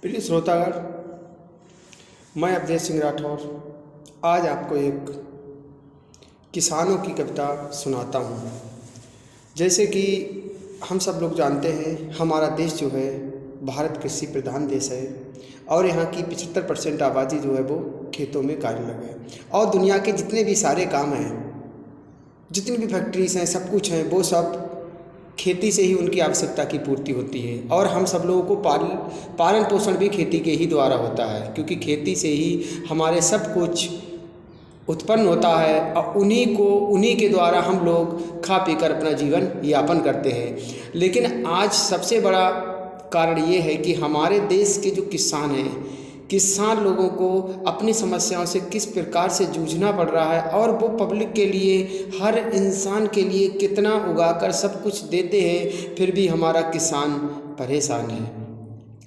प्रिय श्रोतागण, मैं अवधेश सिंह राठौर आज आपको एक किसानों की कविता सुनाता हूँ। जैसे कि हम सब लोग जानते हैं, हमारा देश जो है भारत कृषि प्रधान देश है और यहाँ की 75% आबादी जो है वो खेतों में कार्यरत है। और दुनिया के जितने भी सारे काम हैं, जितनी भी फैक्ट्रीज हैं, सब कुछ हैं, वो सब खेती से ही उनकी आवश्यकता की पूर्ति होती है। और हम सब लोगों को पालन पोषण भी खेती के ही द्वारा होता है, क्योंकि खेती से ही हमारे सब कुछ उत्पन्न होता है और उन्हीं के द्वारा हम लोग खा पी कर अपना जीवन यापन करते हैं। लेकिन आज सबसे बड़ा कारण ये है कि हमारे देश के जो किसान हैं, किसान लोगों को अपनी समस्याओं से किस प्रकार से जूझना पड़ रहा है और वो पब्लिक के लिए, हर इंसान के लिए कितना उगाकर सब कुछ देते हैं, फिर भी हमारा किसान परेशान है।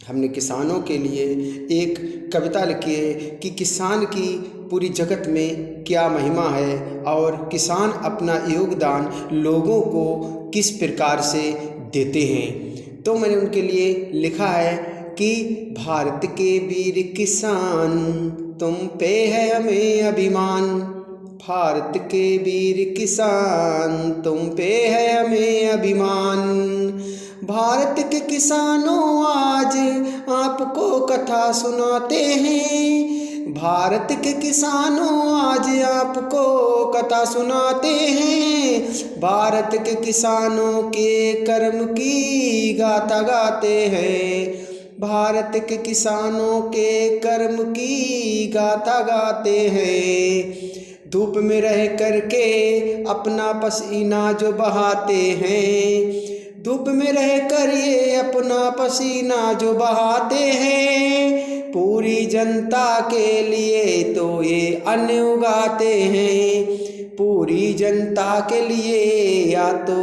हमने किसानों के लिए एक कविता लिखी है कि किसान की पूरी जगत में क्या महिमा है और किसान अपना योगदान लोगों को किस प्रकार से देते हैं। तो मैंने उनके लिए लिखा है कि भारत के वीर किसान, तुम पे है हमें अभिमान। भारत के वीर किसान, तुम पे है हमें अभिमान। भारत के किसानों आज आपको कथा सुनाते हैं। भारत के किसानों आज आपको कथा सुनाते हैं। भारत के किसानों के कर्म की गाथा गाते हैं। भारत के किसानों के कर्म की गाथा गाते हैं। धूप में रह करके अपना पसीना जो बहाते हैं, धूप में रह कर ये अपना पसीना जो बहाते हैं, पूरी जनता के लिए तो ये अन्न उगाते हैं। पूरी जनता के लिए या तो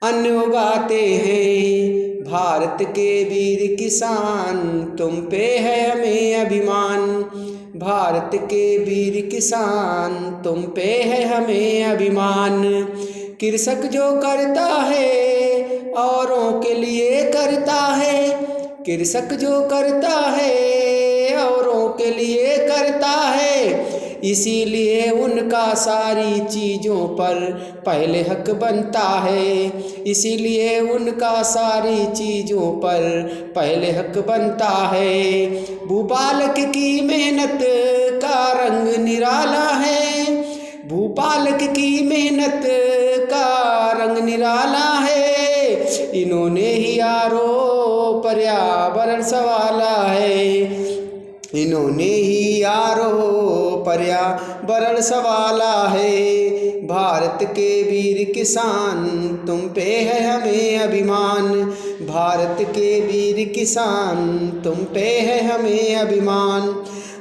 अन्न उगाते हैं। भारत के वीर किसान, तुम पे है हमें अभिमान। भारत के वीर किसान, तुम पे है हमें अभिमान। कृषक जो करता है औरों के लिए करता है। कृषक जो करता है औरों के लिए करता है, इसीलिए उनका सारी चीज़ों पर पहले हक बनता है। इसीलिए उनका सारी चीज़ों पर पहले हक बनता है। भूपालक की मेहनत का रंग निराला है। भूपालक की मेहनत का रंग निराला है। इन्होंने ही यारो पर्यावरण संभाला है। इन्होंने ही यारो पर्यावरण संभाला है। भारत के वीर किसान, तुम पे है हमें अभिमान। भारत के वीर किसान, तुम पे है हमें अभिमान।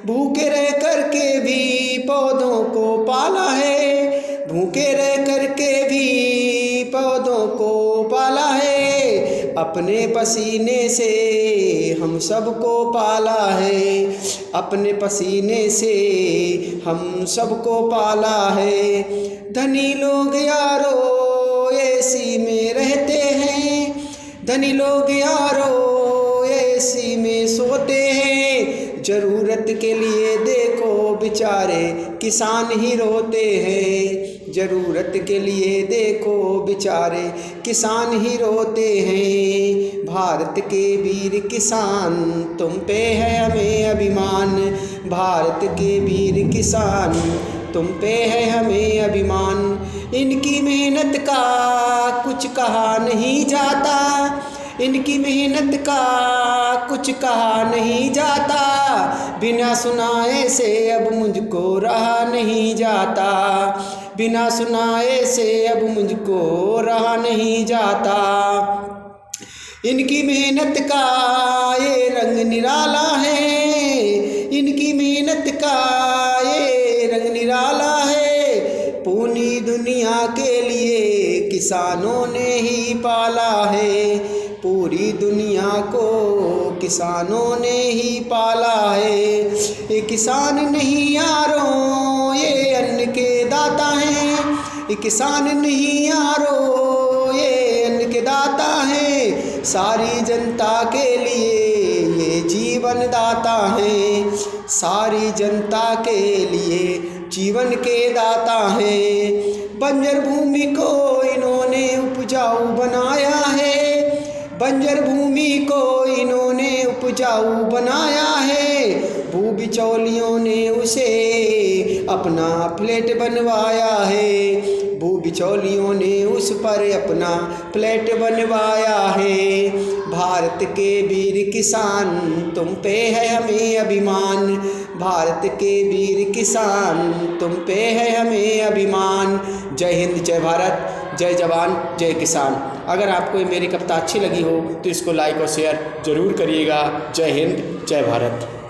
भूखे रह करके भी पौधों को पाला है। भूखे रह करके भी पौधों को पाला है। अपने पसीने से हम सबको पाला है। अपने पसीने से हम सबको पाला है। धनी लोग यारो एसी में रहते हैं। धनी लोग यारो एसी में सोते हैं। जरूरत के लिए देखो बेचारे किसान ही रोते हैं। जरूरत के लिए देखो बेचारे किसान ही रोते हैं। भारत के वीर किसान, तुम पे है हमें अभिमान। भारत के वीर किसान, तुम पे है हमें अभिमान। इनकी मेहनत का कुछ कहा नहीं जाता। इनकी मेहनत का कुछ कहा नहीं जाता। बिना सुनाए से अब मुझको रहा नहीं जाता। बिना सुनाए से अब मुझको रहा नहीं जाता। इनकी मेहनत का ये रंग निराला है। इनकी मेहनत का ये रंग निराला है। पूरी दुनिया के लिए किसानों ने ही पाला है। पूरी दुनिया को किसानों ने ही पाला है। ये किसान नहीं यारो ये अन्न के दाता हैं। ये किसान नहीं यारो ये अन्न के दाता हैं। सारी जनता के लिए ये अन्नदाता हैं, सारी जनता के लिए जीवन के दाता हैं। बंजर भूमि को इन्होंने उपजाऊ बनाया है, बंजर भूमि को इन्होंने उपजाऊ बनाया है। भू बिचौलियों ने उसे अपना फ्लैट बनवाया है, भू बिचौलियों ने उस पर अपना फ्लैट बनवाया है। भारत के वीर किसान तुम पे है हमें अभिमान, भारत के वीर किसान तुम पे है हमें अभिमान। जय हिंद, जय भारत, जय जवान, जय किसान। अगर आपको ये मेरी कविता अच्छी लगी हो तो इसको लाइक और शेयर ज़रूर करिएगा। जय हिंद, जय भारत।